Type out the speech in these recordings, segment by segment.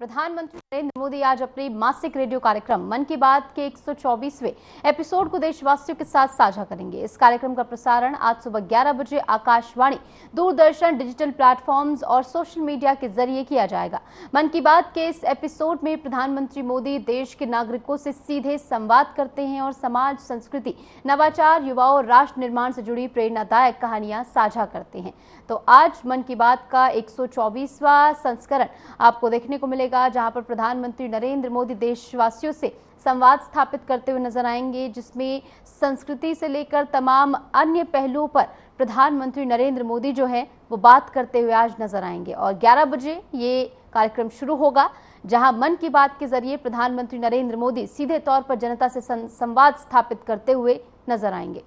प्रधानमंत्री नरेंद्र मोदी आज अपने मासिक रेडियो कार्यक्रम मन की बात के 124वें एपिसोड को देशवासियों के साथ साझा करेंगे। इस कार्यक्रम का प्रसारण आज सुबह 11 बजे आकाशवाणी, दूरदर्शन, डिजिटल प्लेटफॉर्म्स और सोशल मीडिया के जरिए किया जाएगा। मन की बात के इस एपिसोड में प्रधानमंत्री मोदी देश के नागरिकों से सीधे संवाद करते हैं और समाज, संस्कृति, नवाचार, युवाओं और राष्ट्र निर्माण से जुड़ी प्रेरणादायक कहानियां साझा करते हैं। तो आज मन की बात का 124वां संस्करण आपको देखने को मिलेगा, जहां पर प्रधानमंत्री नरेंद्र मोदी देशवासियों से संवाद स्थापित करते हुए नजर आएंगे, जिसमें संस्कृति से लेकर तमाम अन्य पहलुओं पर प्रधानमंत्री नरेंद्र मोदी जो है वो बात करते हुए आज नजर आएंगे। और 11 बजे ये कार्यक्रम शुरू होगा, जहां मन की बात के जरिए प्रधानमंत्री नरेंद्र मोदी सीधे तौर पर जनता से संवाद स्थापित करते हुए नजर आएंगे।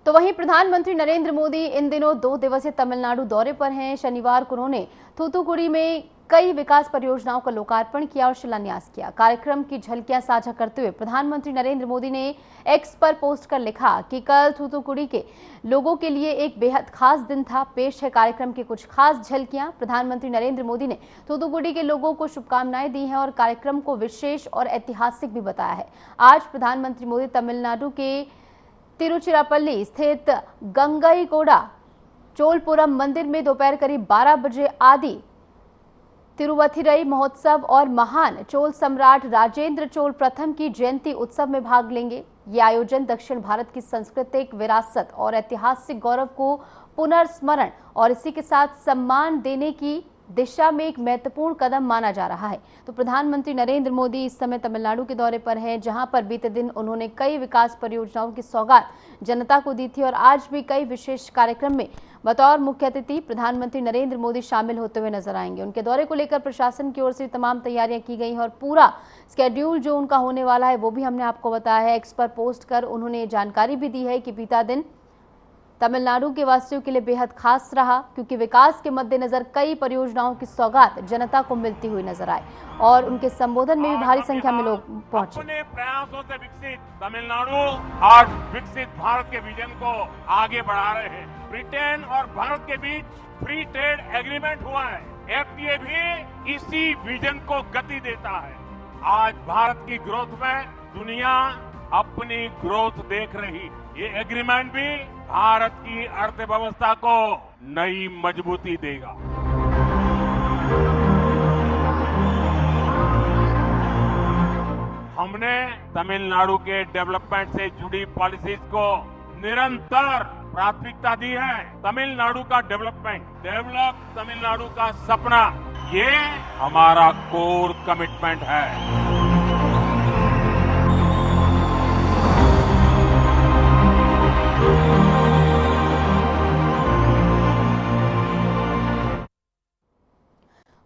तो वहीं प्रधानमंत्री नरेंद्र मोदी इन दिनों 2 दिवसीय तमिलनाडु दौरे पर हैं। शनिवार को उन्होंने थूथुकुडी में कई विकास परियोजनाओं का लोकार्पण किया और शिलान्यास किया। कार्यक्रम की झलकियां साझा करते हुए प्रधानमंत्री नरेंद्र मोदी ने एक्स पर पोस्ट कर लिखा कि कल थूथुकुडी के लोगों के लिए एक बेहद खास दिन था। पेश है कार्यक्रम की कुछ खास झलकियां। प्रधानमंत्री नरेंद्र मोदी ने थूथुकुडी के लोगों को शुभकामनाएं दी हैं और कार्यक्रम को विशेष और ऐतिहासिक भी बताया है। आज प्रधानमंत्री मोदी तमिलनाडु के तिरुचिरापल्ली स्थित गंगईकोंडा चोलपुरम मंदिर में दोपहर करीब 12 बजे आदि तिरुवथिरई महोत्सव और महान चोल सम्राट राजेंद्र चोल प्रथम की जयंती उत्सव में भाग लेंगे। ये आयोजन दक्षिण भारत की सांस्कृतिक विरासत और ऐतिहासिक गौरव को पुनर्स्मरण और इसी के साथ सम्मान देने की दिशा में एक महत्वपूर्ण कदम माना जा रहा है। तो प्रधानमंत्री नरेंद्र मोदी इस समय तमिलनाडु के दौरे पर हैं, जहां पर बीते दिन उन्होंने कई विकास परियोजनाओं की सौगात जनता को दी थी और आज भी कई विशेष कार्यक्रम में बतौर मुख्य अतिथि प्रधानमंत्री नरेंद्र मोदी शामिल होते हुए नजर आएंगे। उनके दौरे को लेकर प्रशासन की ओर से तमाम तैयारियां की गई हैं और पूरा स्केड्यूल जो उनका होने वाला है वो भी हमने आपको बताया है। एक्स पर पोस्ट कर उन्होंने जानकारी भी दी है कि बीता दिन तमिलनाडु के वासियों के लिए बेहद खास रहा, क्योंकि विकास के मद्देनजर कई परियोजनाओं की सौगात जनता को मिलती हुई नजर आए और उनके संबोधन में भी भारी संख्या में लोग पहुंचे। अपने प्रयासों से विकसित तमिलनाडु आज विकसित भारत के विजन को आगे बढ़ा रहे हैं। ब्रिटेन और भारत के बीच फ्री ट्रेड एग्रीमेंट हुआ है। एफटीए भी इसी विजन को गति देता है। आज भारत की ग्रोथ में दुनिया अपनी ग्रोथ देख रही। ये एग्रीमेंट भी भारत की अर्थव्यवस्था को नई मजबूती देगा। हमने तमिलनाडु के डेवलपमेंट से जुड़ी पॉलिसीज को निरंतर प्राथमिकता दी है। तमिलनाडु का डेवलप तमिलनाडु का सपना, ये हमारा कोर कमिटमेंट है।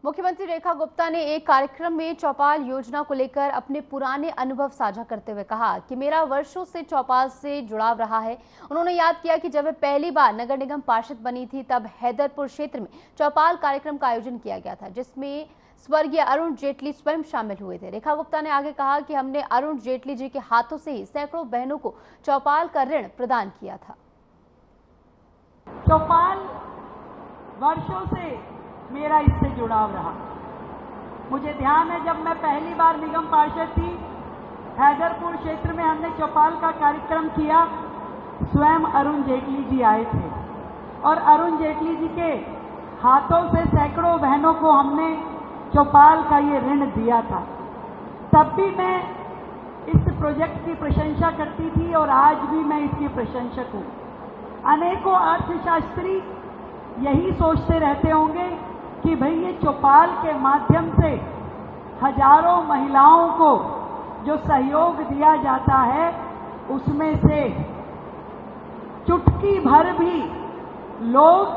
मुख्यमंत्री रेखा गुप्ता ने एक कार्यक्रम में चौपाल योजना को लेकर अपने पुराने अनुभव साझा करते हुए कहा कि मेरा वर्षों से चौपाल से जुड़ाव रहा है। उन्होंने याद किया कि जब वे पहली बार नगर निगम पार्षद बनी थी तब हैदरपुर क्षेत्र में चौपाल कार्यक्रम का आयोजन किया गया था, जिसमें स्वर्गीय अरुण जेटली स्वयं शामिल हुए थे। रेखा गुप्ता ने आगे कहा कि हमने अरुण जेटली जी के हाथों से ही सैकड़ों बहनों को चौपाल का ऋण प्रदान किया था। चौपाल वर्षों से मेरा इससे जुड़ाव रहा। मुझे ध्यान है जब मैं पहली बार निगम पार्षद थी, हैदरपुर क्षेत्र में हमने चौपाल का कार्यक्रम किया। स्वयं अरुण जेटली जी आए थे और अरुण जेटली जी के हाथों से सैकड़ों बहनों को हमने चौपाल का ये ऋण दिया था। तब भी मैं इस प्रोजेक्ट की प्रशंसा करती थी और आज भी मैं इसकी प्रशंसक हूँ। अनेकों अर्थशास्त्री यही सोचते रहते होंगे कि भाई ये चौपाल के माध्यम से हजारों महिलाओं को जो सहयोग दिया जाता है उसमें से चुटकी भर भी लोग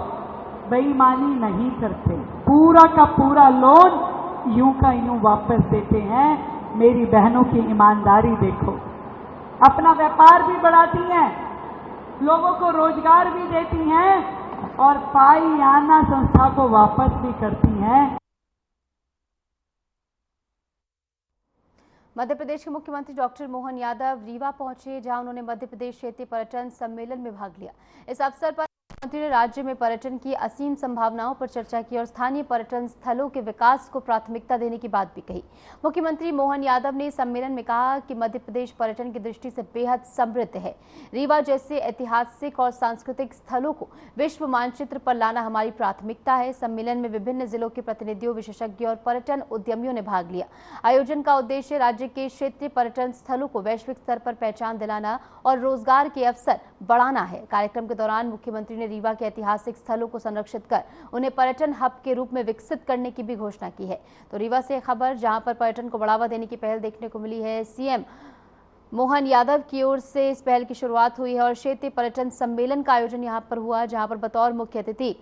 बेईमानी नहीं करते, पूरा का पूरा लोन यूं का यूं वापस देते हैं। मेरी बहनों की ईमानदारी देखो, अपना व्यापार भी बढ़ाती हैं, लोगों को रोजगार भी देती हैं और पाईयाना संस्था को वापस भी करती हैं। मध्य प्रदेश के मुख्यमंत्री डॉक्टर मोहन यादव रीवा पहुंचे, जहां उन्होंने मध्य प्रदेश क्षेत्रीय पर्यटन सम्मेलन में भाग लिया। इस अवसर पर मुख्यमंत्री ने राज्य में पर्यटन की असीम संभावनाओं पर चर्चा की और स्थानीय पर्यटन स्थलों के विकास को प्राथमिकता देने की बात भी कही। मुख्यमंत्री मोहन यादव ने सम्मेलन में कहा कि मध्य प्रदेश पर्यटन की दृष्टि से बेहद समृद्ध है। रीवा जैसे ऐतिहासिक और सांस्कृतिक स्थलों को विश्व मानचित्र पर लाना हमारी प्राथमिकता है। सम्मेलन में विभिन्न जिलों के प्रतिनिधियों, विशेषज्ञों और पर्यटन उद्यमियों ने भाग लिया। आयोजन का उद्देश्य राज्य के क्षेत्रीय पर्यटन स्थलों को वैश्विक स्तर पर पहचान दिलाना और रोजगार के अवसर बढ़ाना है। कार्यक्रम के दौरान मुख्यमंत्री ने रीवा के ऐतिहासिक स्थलों को संरक्षित कर उन्हें पर्यटन हब के रूप में विकसित करने की भी घोषणा की है। तो रीवा से खबर, जहां पर पर्यटन को बढ़ावा देने की पहल देखने को मिली है। सीएम मोहन यादव की ओर से इस पहल की शुरुआत हुई है और क्षेत्रीय पर्यटन सम्मेलन का आयोजन यहां पर हुआ, जहां पर बतौर मुख्य अतिथि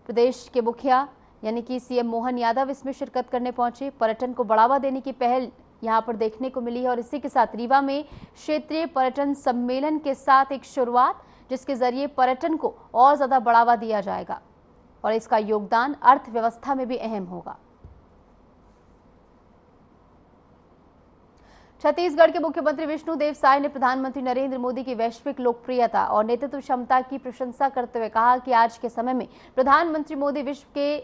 प्रदेश के मुखिया यानी कि सीएम मोहन यादव इसमें शिरकत करने पहुंचे। पर्यटन को बढ़ावा देने की पहल यहां पर देखने को मिली है और इसी के साथ रीवा में क्षेत्रीय पर्यटन सम्मेलन के साथ एक शुरुआत, जिसके जरिए पर्यटन को और ज्यादा बढ़ावा दिया जाएगा और इसका योगदान अर्थव्यवस्था में भी अहम होगा। छत्तीसगढ़ के मुख्यमंत्री विष्णुदेव साय ने प्रधानमंत्री नरेंद्र मोदी की वैश्विक लोकप्रियता और नेतृत्व क्षमता की प्रशंसा करते हुए कहा कि आज के समय में प्रधानमंत्री मोदी विश्व के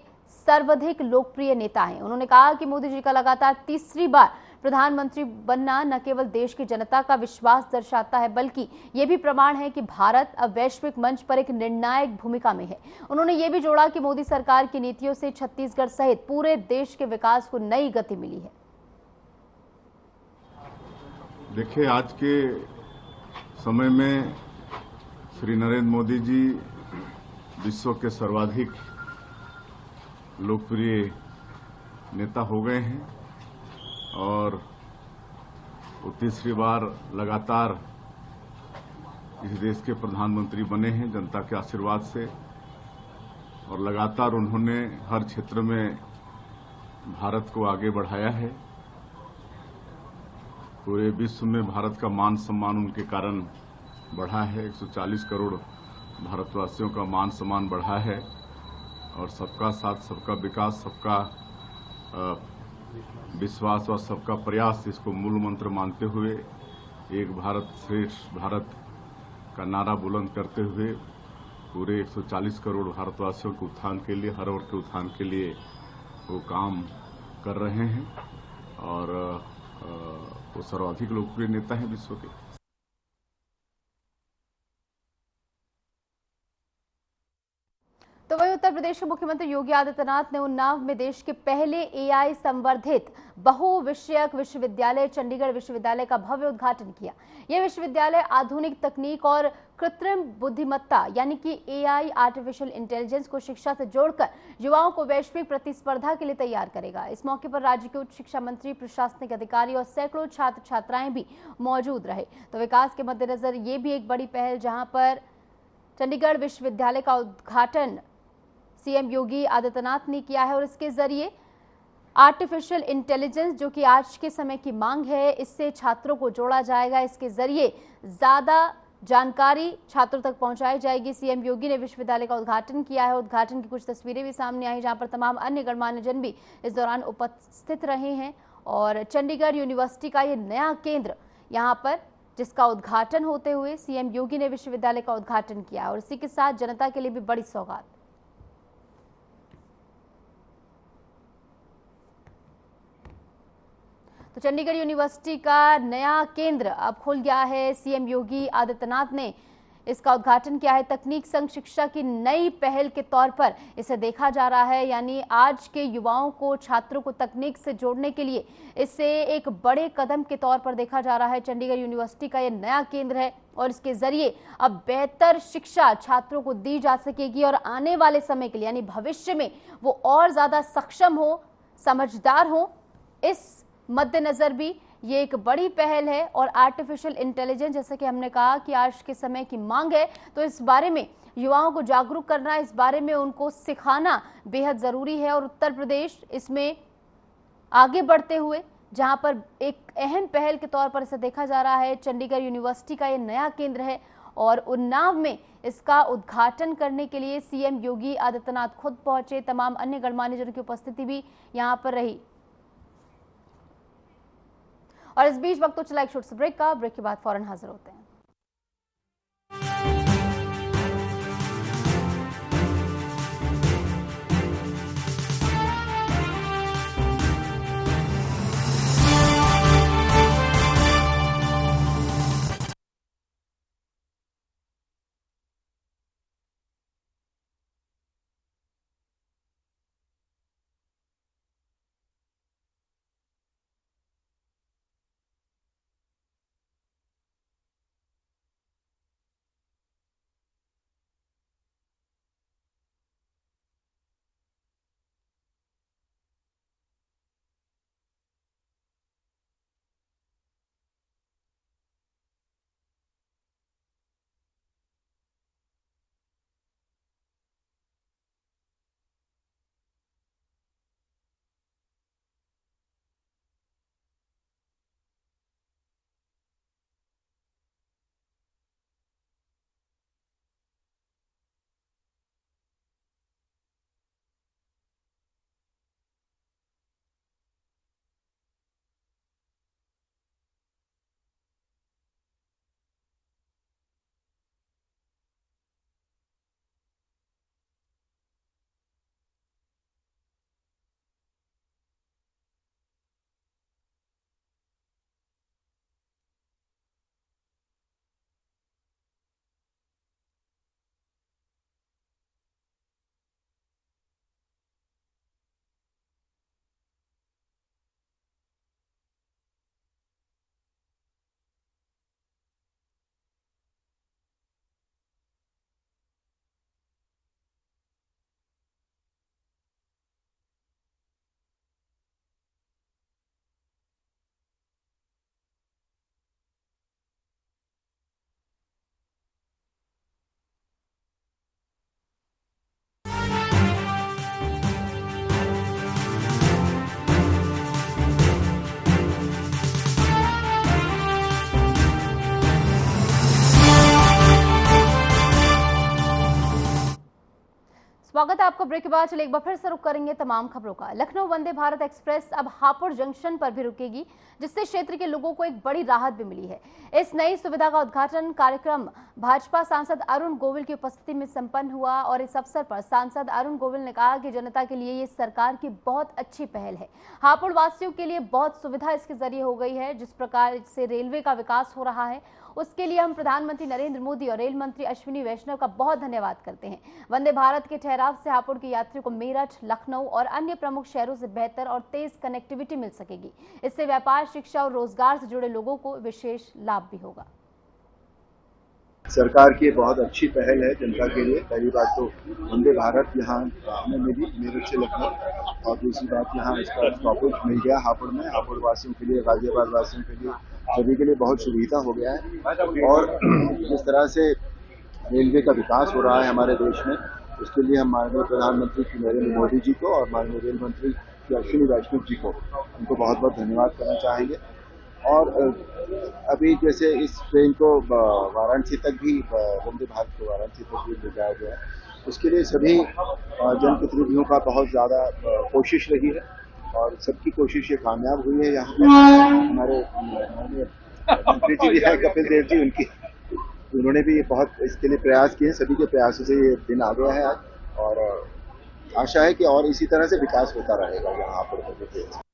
सर्वाधिक लोकप्रिय नेता हैं। उन्होंने कहा कि मोदी जी का लगातार तीसरी बार प्रधानमंत्री बनना न केवल देश की जनता का विश्वास दर्शाता है, बल्कि ये भी प्रमाण है कि भारत अब वैश्विक मंच पर एक निर्णायक भूमिका में है। उन्होंने ये भी जोड़ा कि मोदी सरकार की नीतियों से छत्तीसगढ़ सहित पूरे देश के विकास को नई गति मिली है। देखिए, आज के समय में श्री नरेंद्र मोदी जी विश्व के सर्वाधिक लोकप्रिय नेता हो गए हैं और वो तीसरी बार लगातार इस देश के प्रधानमंत्री बने हैं जनता के आशीर्वाद से। और लगातार उन्होंने हर क्षेत्र में भारत को आगे बढ़ाया है। पूरे विश्व में भारत का मान सम्मान उनके कारण बढ़ा है। 140 करोड़ भारतवासियों का मान सम्मान बढ़ा है और सबका साथ, सबका विकास, सबका विश्वास और सबका प्रयास, इसको मूल मंत्र मानते हुए एक भारत श्रेष्ठ भारत का नारा बुलंद करते हुए पूरे 140 करोड़ भारतवासियों के उत्थान के लिए, हर वर्ग के उत्थान के लिए वो काम कर रहे हैं और वो सर्वाधिक लोकप्रिय नेता हैं विश्व के। तो वहीं उत्तर प्रदेश के मुख्यमंत्री योगी आदित्यनाथ ने उन्नाव में देश के पहले एआई संवर्धित बहुविषयक विश्वविद्यालय चंडीगढ़ विश्वविद्यालय का भव्य उद्घाटन किया। यह विश्वविद्यालय आधुनिक तकनीक और कृत्रिम बुद्धिमत्ता यानी कि एआई आर्टिफिशियल इंटेलिजेंस को शिक्षा से जोड़कर युवाओं को वैश्विक प्रतिस्पर्धा के लिए तैयार करेगा। इस मौके पर राज्य के उच्च शिक्षा मंत्री, प्रशासनिक अधिकारी और सैकड़ों छात्र छात्राएं भी मौजूद रहे। तो विकास के मद्देनजर ये भी एक बड़ी पहल, जहां पर चंडीगढ़ विश्वविद्यालय का उद्घाटन सीएम योगी आदित्यनाथ ने किया है और इसके जरिए आर्टिफिशियल इंटेलिजेंस, जो कि आज के समय की मांग है, इससे छात्रों को जोड़ा जाएगा। इसके जरिए ज्यादा जानकारी छात्रों तक पहुंचाई जाएगी। सीएम योगी ने विश्वविद्यालय का उद्घाटन किया है। उद्घाटन की कुछ तस्वीरें भी सामने आई, जहां पर तमाम अन्य गणमान्य जन भी इस दौरान उपस्थित रहे हैं और चंडीगढ़ यूनिवर्सिटी का ये नया केंद्र यहां पर, जिसका उद्घाटन होते हुए सीएम योगी ने विश्वविद्यालय का उद्घाटन किया और इसी के साथ जनता के लिए भी बड़ी सौगात। तो चंडीगढ़ यूनिवर्सिटी का नया केंद्र अब खुल गया है। सीएम योगी आदित्यनाथ ने इसका उद्घाटन किया है। तकनीक संग शिक्षा की नई पहल के तौर पर इसे देखा जा रहा है, यानी आज के युवाओं को, छात्रों को तकनीक से जोड़ने के लिए इसे एक बड़े कदम के तौर पर देखा जा रहा है। चंडीगढ़ यूनिवर्सिटी का ये नया केंद्र है और इसके जरिए अब बेहतर शिक्षा छात्रों को दी जा सकेगी और आने वाले समय के लिए यानी भविष्य में वो और ज्यादा सक्षम हो, समझदार हो। इस मद्देनजर भी ये एक बड़ी पहल है और आर्टिफिशियल इंटेलिजेंस, जैसे कि हमने कहा कि आज के समय की मांग है, तो इस बारे में युवाओं को जागरूक करना, इस बारे में उनको सिखाना बेहद जरूरी है और उत्तर प्रदेश इसमें आगे बढ़ते हुए, जहां पर एक अहम पहल के तौर पर इसे देखा जा रहा है। चंडीगढ़ यूनिवर्सिटी का ये नया केंद्र है और उन्नाव में इसका उद्घाटन करने के लिए सीएम योगी आदित्यनाथ खुद पहुंचे। तमाम अन्य गणमान्य जनों की उपस्थिति भी यहां पर रही और इस बीच वक्त तो चला एक छोटे से ब्रेक का। ब्रेक के बाद फौरन हाजिर होते हैं। स्वागत है आपका। ब्रेक के बाद चलिए एक बार फिर से रुक करेंगे तमाम खबरों का। लखनऊ वंदे भारत एक्सप्रेस अब हापुड़ जंक्शन पर भी रुकेगी, जिससे क्षेत्र के लोगों को एक बड़ी राहत भी मिली है। इस नई सुविधा का उद्घाटन कार्यक्रम भाजपा सांसद अरुण गोविल की उपस्थिति में संपन्न हुआ और इस अवसर पर सांसद अरुण गोविल ने कहा कि जनता के लिए ये सरकार की बहुत अच्छी पहल है। हापुड़ वासियों के लिए बहुत सुविधा इसके जरिए हो गई है। जिस प्रकार से रेलवे का विकास हो रहा है, उसके लिए हम प्रधानमंत्री नरेंद्र मोदी और रेल मंत्री अश्विनी वैष्णव का बहुत धन्यवाद करते हैं। वंदे भारत के ठहराव से हापुड़ के यात्रियों को मेरठ, लखनऊ और अन्य प्रमुख शहरों से बेहतर और तेज कनेक्टिविटी मिल सकेगी। इससे व्यापार, शिक्षा और रोजगार से जुड़े लोगों को विशेष लाभ भी होगा। सरकार की बहुत अच्छी पहल है जनता के लिए। पहली बात तो वंदे भारत यहाँ हमें मिली मेरठ से लखनऊ, और दूसरी बात यहाँ इसका स्टॉपेज मिल गया हापुड़ में। हापुड़ वासियों के लिए, गाजियाबाद वासियों के लिए, सभी के लिए बहुत सुविधा हो गया है। और जिस तरह से रेलवे का विकास हो रहा है हमारे देश में, उसके लिए हम माननीय प्रधानमंत्री श्री नरेंद्र मोदी जी को और माननीय रेल मंत्री श्री अश्विनी वैष्णव जी को उनको बहुत बहुत धन्यवाद करना चाहेंगे। और अभी जैसे इस ट्रेन को वाराणसी तक भी, वंदे भारत को वाराणसी तक भी ले जाया गया है, उसके लिए सभी जनप्रतिनिधियों का बहुत ज़्यादा कोशिश रही है और सबकी कोशिश ये कामयाब हुई है। यहाँ पर हमारे मंत्री जी भी है, कपिल देव जी, उन्होंने भी बहुत इसके लिए प्रयास किए। सभी के प्रयासों से ये दिन आ गया है आज, और आशा है कि और इसी तरह से विकास होता रहेगा यहाँ पर।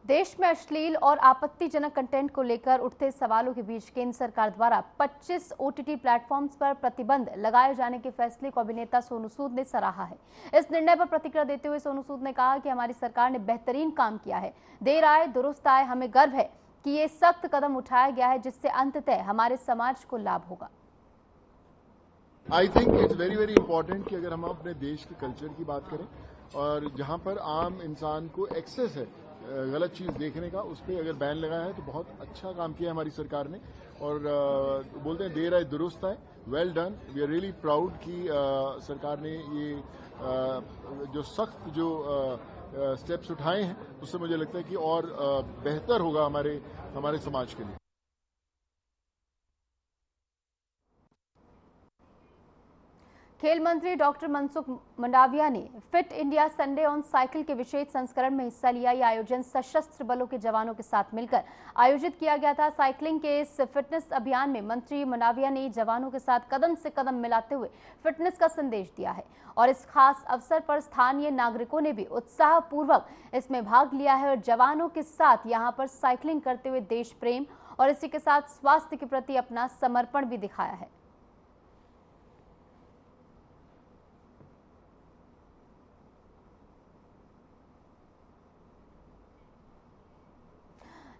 देश में अश्लील और आपत्तिजनक कंटेंट को लेकर उठते सवालों के बीच केंद्र सरकार द्वारा 25 ओटीटी प्लेटफॉर्म्स पर प्रतिबंध लगाए जाने के फैसले को अभिनेता सोनू सूद ने सराहा है। इस निर्णय पर प्रतिक्रिया देते हुए सोनू सूद ने कहा कि हमारी सरकार ने बेहतरीन काम किया है। देर आए दुरुस्त आए, हमें गर्व है कि ये सख्त कदम उठाया गया है, जिससे अंततः हमारे समाज को लाभ होगा। I think it's very very important कि अगर हम अपने देश के कल्चर की बात करें और जहां पर आम इंसान को एक्सेस है गलत चीज देखने का, उस पर अगर बैन लगाया है तो बहुत अच्छा काम किया हमारी सरकार ने। और बोलते हैं देर आए दुरुस्त आए, well done. We are really proud कि सरकार ने ये जो सख्त जो स्टेप्स उठाए हैं, उससे मुझे लगता है कि और बेहतर होगा हमारे समाज के लिए। खेल मंत्री डॉक्टर मनसुख मंडाविया ने fit India Sunday on cycle के विशेष संस्करण में हिस्सा लिया। यह आयोजन सशस्त्र बलों के जवानों के साथ मिलकर आयोजित किया गया था। साइकिलिंग के इस फिटनेस अभियान में मंत्री मंडाविया ने जवानों के साथ कदम से कदम मिलाते हुए फिटनेस का संदेश दिया है और इस खास अवसर पर स्थानीय नागरिकों ने भी उत्साहपूर्वक इसमें भाग लिया है और जवानों के साथ यहां पर साइकिलिंग करते हुए देश प्रेम और इसी के साथ स्वास्थ्य के प्रति अपना समर्पण भी दिखाया है।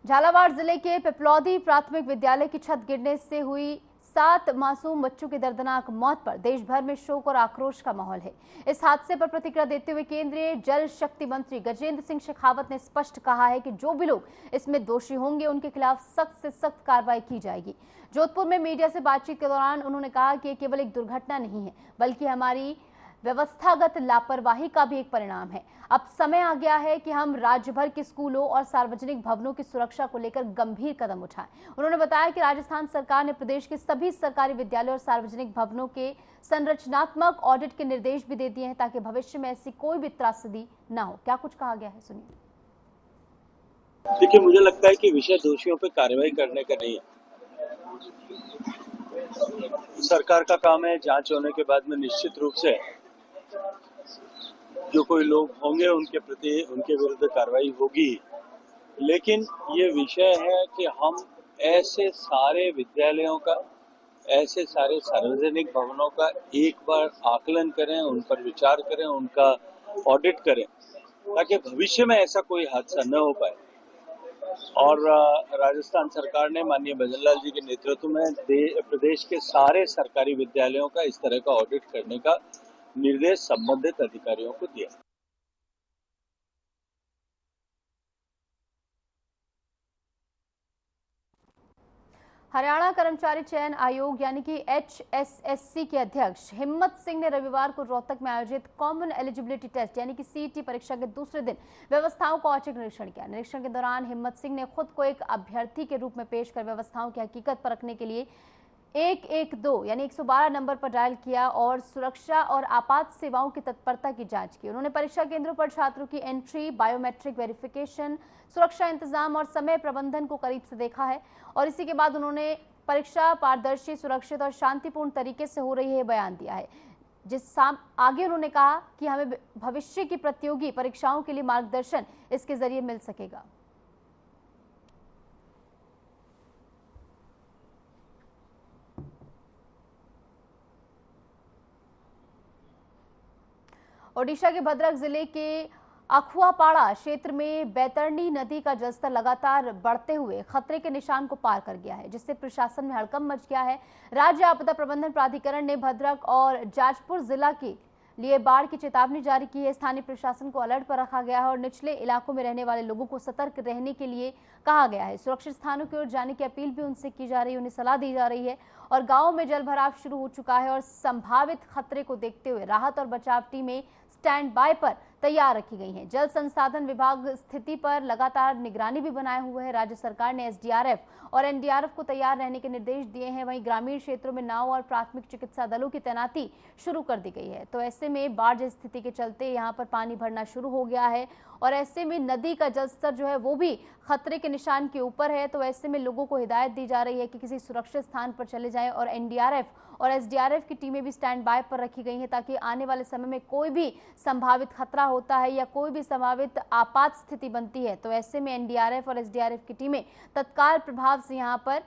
झालावाड़ जिले के पिपलौदी प्राथमिक विद्यालय की छत गिरने से हुई 7 मासूम बच्चों की दर्दनाक मौत पर देश भर में शोक और आक्रोश का माहौल है। इस हादसे पर प्रतिक्रिया देते हुए केंद्रीय जल शक्ति मंत्री गजेंद्र सिंह शेखावत ने स्पष्ट कहा है कि जो भी लोग इसमें दोषी होंगे उनके खिलाफ सख्त से सख्त कार्रवाई की जाएगी। जोधपुर में मीडिया से बातचीत के दौरान उन्होंने कहा कि ये केवल एक दुर्घटना नहीं है बल्कि हमारी व्यवस्थागत लापरवाही का भी एक परिणाम है। अब समय आ गया है कि हम राज्य भर के स्कूलों और सार्वजनिक भवनों की सुरक्षा को लेकर गंभीर कदम उठाएं। उन्होंने बताया कि राजस्थान सरकार ने प्रदेश के सभी सरकारी विद्यालयों और सार्वजनिक भवनों के संरचनात्मक ऑडिट के निर्देश भी दे दिए हैं ताकि भविष्य में ऐसी कोई भी त्रासदी न हो। क्या कुछ कहा गया है, सुनिए। देखिए, मुझे लगता है कि विषय दोषियों पे कार्रवाई करने का नहीं है। सरकार का काम है, जांच होने के बाद में निश्चित रूप से जो कोई लोग होंगे उनके प्रति उनके विरुद्ध कार्रवाई होगी। लेकिन ये विषय है कि हम ऐसे सारे विद्यालयों का, ऐसे सारे सार्वजनिक भवनों का एक बार आकलन करें, उन पर विचार करें, उनका ऑडिट करें ताकि भविष्य में ऐसा कोई हादसा न हो पाए। और राजस्थान सरकार ने माननीय भजन लाल जी के नेतृत्व में प्रदेश के सारे सरकारी विद्यालयों का इस तरह का ऑडिट करने का निर्देश संबंधित अधिकारियों को दिया। हरियाणा कर्मचारी चयन आयोग यानी कि HSSC के अध्यक्ष हिम्मत सिंह ने रविवार को रोहतक में आयोजित कॉमन एलिजिबिलिटी टेस्ट यानी कि CET परीक्षा के दूसरे दिन व्यवस्थाओं का औचक निरीक्षण किया। निरीक्षण के दौरान हिम्मत सिंह ने खुद को एक अभ्यर्थी के रूप में पेश कर व्यवस्थाओं की हकीकत परखने के लिए 112 यानी 112 नंबर पर डायल किया और सुरक्षा और आपात सेवाओं की तत्परता की जांच की। उन्होंने परीक्षा केंद्रों पर छात्रों की एंट्री, बायोमेट्रिक वेरिफिकेशन, सुरक्षा इंतजाम और समय प्रबंधन को करीब से देखा है और इसी के बाद उन्होंने परीक्षा पारदर्शी, सुरक्षित और शांतिपूर्ण तरीके से हो रही है बयान दिया है। आगे उन्होंने कहा कि हमें भविष्य की प्रतियोगी परीक्षाओं के लिए मार्गदर्शन इसके जरिए मिल सकेगा। ओडिशा के भद्रक जिले के अखुआपाड़ा क्षेत्र में बैतरणी नदी का जलस्तर लगातार बढ़ते हुए खतरे के निशान को पार कर गया है, जिससे प्रशासन में हड़कंप मच गया है। राज्य आपदा प्रबंधन प्राधिकरण ने भद्रक और जाजपुर जिला के लिए बाढ़ की चेतावनी जारी की है। स्थानीय प्रशासन को अलर्ट पर रखा गया है और निचले इलाकों में रहने वाले लोगों को सतर्क रहने के लिए कहा गया है। सुरक्षित स्थानों की ओर जाने की अपील भी उनसे की जा रही है, उन्हें सलाह दी जा रही है और गांवों में जलभराव शुरू हो चुका है और संभावित खतरे को देखते हुए राहत और बचाव टीमें स्टैंड बाय पर तैयार रखी गई हैं। जल संसाधन विभाग स्थिति पर लगातार निगरानी भी बनाए हुए है। राज्य सरकार ने SDRF और NDRF को तैयार रहने के निर्देश दिए हैं। वहीं ग्रामीण क्षेत्रों में नाव और प्राथमिक चिकित्सा दलों की तैनाती शुरू कर दी गई है। तो ऐसे में बाढ़ स्थिति के चलते यहाँ पर पानी भरना शुरू हो गया है और ऐसे में नदी का जलस्तर जो है वो भी खतरे के निशान के ऊपर है। तो ऐसे में लोगों को हिदायत दी जा रही है कि किसी सुरक्षित स्थान पर चले जाएं और NDRF और SDRF की टीमें भी स्टैंड बाय पर रखी गई हैं ताकि आने वाले समय में कोई भी संभावित खतरा होता है या कोई भी संभावित आपात स्थिति बनती है तो ऐसे में NDRF और SDRF की टीमें तत्काल प्रभाव से यहां पर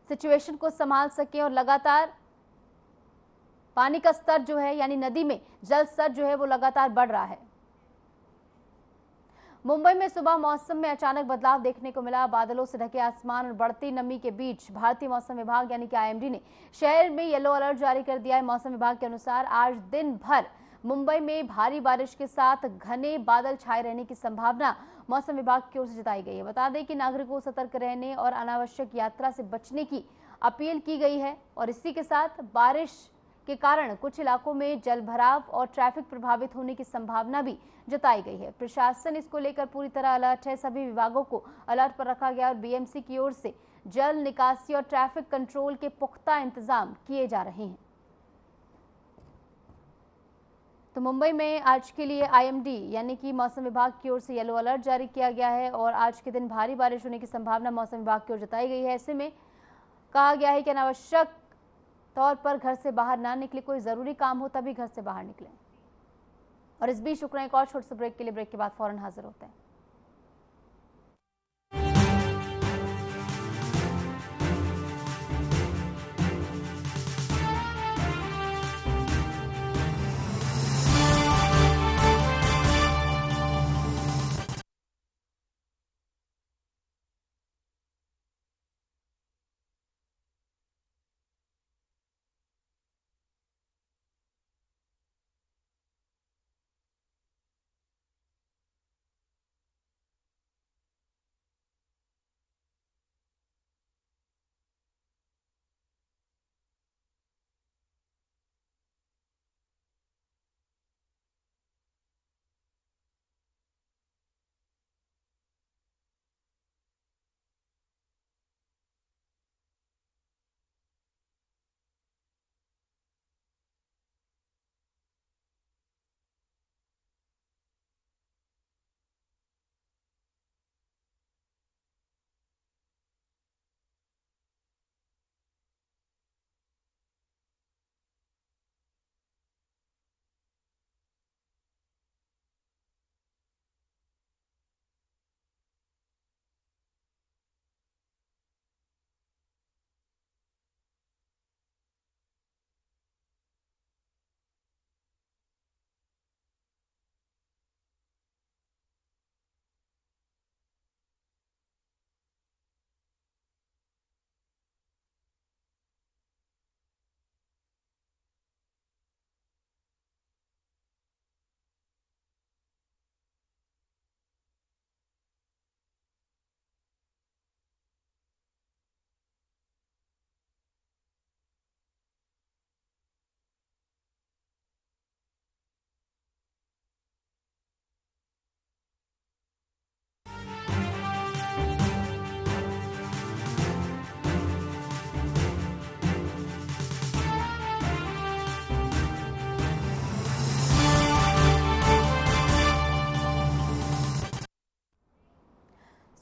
सिचुएशन को संभाल सकें और लगातार पानी का स्तर जो है यानी नदी में जल स्तर जो है वो लगातार बढ़ रहा है। मुंबई में सुबह मौसम में अचानक बदलाव देखने को मिला। बादलों से ढके आसमान और बढ़ती नमी के बीच भारतीय मौसम विभाग यानी कि IMD ने शहर में येलो अलर्ट जारी कर दिया है। मौसम विभाग के अनुसार आज दिन भर मुंबई में भारी बारिश के साथ घने बादल छाए रहने की संभावना मौसम विभाग की ओर से जताई गई है। बता दें कि नागरिकों को सतर्क रहने और अनावश्यक यात्रा से बचने की अपील की गई है और इसी के साथ बारिश के कारण कुछ इलाकों में जलभराव और ट्रैफिक प्रभावित होने की संभावना भी जताई गई है। प्रशासन इसको लेकर पूरी तरह अलर्ट है। सभी विभागों को अलर्ट पर रखा गया और BMC की ओर से जल निकासी और ट्रैफिक कंट्रोल के पुख्ता इंतजाम किए जा रहे हैं। तो मुंबई में आज के लिए आईएमडी यानी कि मौसम विभाग की ओर से येलो अलर्ट जारी किया गया है और आज के दिन भारी बारिश होने की संभावना मौसम विभाग की ओर जताई गई है। ऐसे में कहा गया है कि अनावश्यक तौर पर घर से बाहर ना निकले, कोई जरूरी काम हो तभी घर से बाहर निकलें। और इस बीच शुक्र एक और छोटे से ब्रेक के लिए, ब्रेक के बाद फौरन हाजिर होते हैं।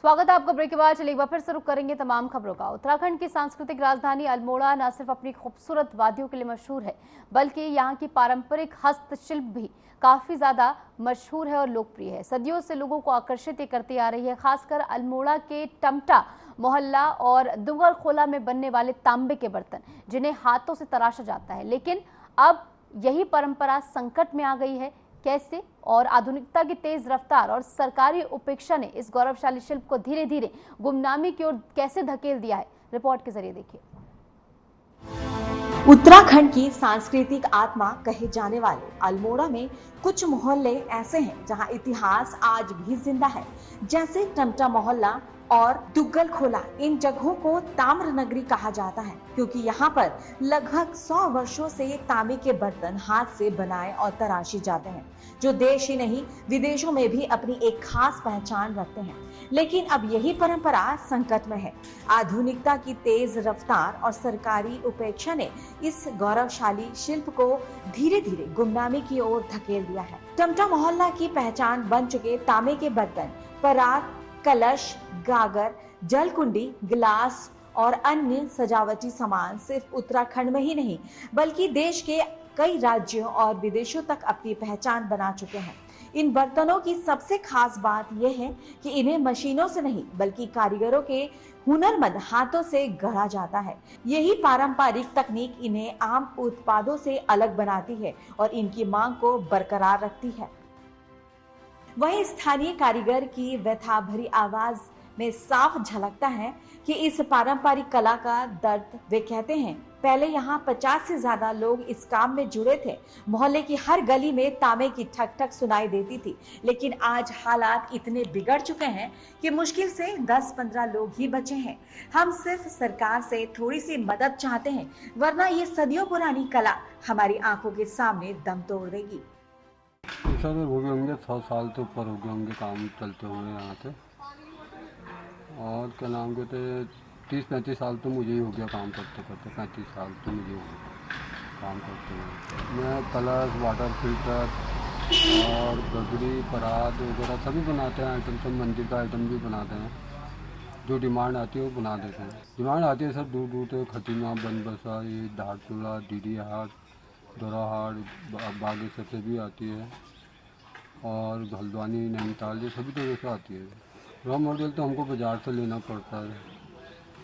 स्वागत है आपका ब्रेक के बाद। चलिए एक बार फिर से रुक करेंगे तमाम खबरों का। उत्तराखंड की सांस्कृतिक राजधानी अल्मोड़ा न सिर्फ अपनी खूबसूरत वादियों के लिए मशहूर है, बल्कि यहाँ की पारंपरिक हस्तशिल्प भी काफी ज्यादा मशहूर है और लोकप्रिय है। सदियों से लोगों को आकर्षित करती आ रही है। खासकर अल्मोड़ा के टमटा मोहल्ला और दुगल खोला में बनने वाले तांबे के बर्तन, जिन्हें हाथों से तराशा जाता है। लेकिन अब यही परंपरा संकट में आ गई है। कैसे? और आधुनिकता की तेज रफ्तार और सरकारी उपेक्षा ने इस गौरवशाली शिल्प को धीरे धीरे गुमनामी की ओर कैसे धकेल दिया है, रिपोर्ट के जरिए देखिए। उत्तराखंड की सांस्कृतिक आत्मा कहे जाने वाले अल्मोड़ा में कुछ मोहल्ले ऐसे हैं जहां इतिहास आज भी जिंदा है, जैसे टमटा मोहल्ला और दुग्गल खोला। इन जगहों को ताम्र नगरी कहा जाता है क्योंकि यहाँ पर लगभग 100 वर्षों से तांबे के बर्तन हाथ से बनाए और तराशे जाते हैं, जो देश ही नहीं विदेशों में भी अपनी एक खास पहचान रखते हैं। लेकिन अब यही परंपरा संकट में है। आधुनिकता की तेज रफ्तार और सरकारी उपेक्षा ने इस गौरवशाली शिल्प को धीरे धीरे गुमनामी की ओर धकेल दिया है। टमटा मोहल्ला की पहचान बन चुके तांबे के बर्तन, परात, कलश, गागर, जलकुंडी, गिलास और अन्य सजावटी सामान सिर्फ उत्तराखंड में ही नहीं बल्कि देश के कई राज्यों और विदेशों तक अपनी पहचान बना चुके हैं। इन बर्तनों की सबसे खास बात यह है कि इन्हें मशीनों से नहीं बल्कि कारीगरों के हुनरमंद हाथों से गढ़ा जाता है। यही पारंपरिक तकनीक इन्हें आम उत्पादों से अलग बनाती है और इनकी मांग को बरकरार रखती है। वहीं स्थानीय कारीगर की व्यथा भरी आवाज में साफ झलकता है कि इस पारंपरिक कला का दर्द। वे कहते हैं, पहले यहाँ 50 से ज्यादा लोग इस काम में जुड़े थे। मोहल्ले की हर गली में तांबे की ठक ठक सुनाई देती थी, लेकिन आज हालात इतने बिगड़ चुके हैं कि मुश्किल से 10-15 लोग ही बचे हैं। हम सिर्फ सरकार से थोड़ी सी मदद चाहते हैं, वरना ये सदियों पुरानी कला हमारी आंखों के सामने दम तोड़ देगी। सर हो गए होंगे 100 साल तो ऊपर हो गए होंगे काम चलते हुए यहाँ पे, और क्या नाम कहते 30-35 साल तो मुझे ही हो गया काम करते करते, 35 साल तो मुझे हो गया। काम करते हैं। मैं कलर्स, वाटर फिल्टर और गगरी, परात वगैरह सभी बनाते हैं आइटम, सब मंदिर का आइटम भी बनाते हैं। जो डिमांड आती है वो बना देते हैं। डिमांड आती है सर दूर दूर से, खटीमा, बनबसा, ये धारचूला, डीडी हाट, दोराहाट, बागेश्वर से भी आती है और हल्द्वानी, नैनीताल, ये सभी जगह से आती है। रॉ मटेरियल तो हमको बाज़ार से लेना पड़ता है।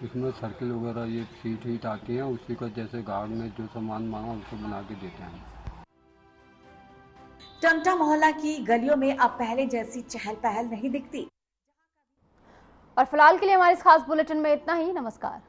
इसमें सर्किल वगैरह ये सीट हीट आती हैं, उसी का जैसे गार्ड ने जो सामान मांगा उसको बना के देते हैं। टमटा मोहल्ला की गलियों में अब पहले जैसी चहल पहल नहीं दिखती। और फिलहाल के लिए हमारे इस खास बुलेटिन में इतना ही। नमस्कार।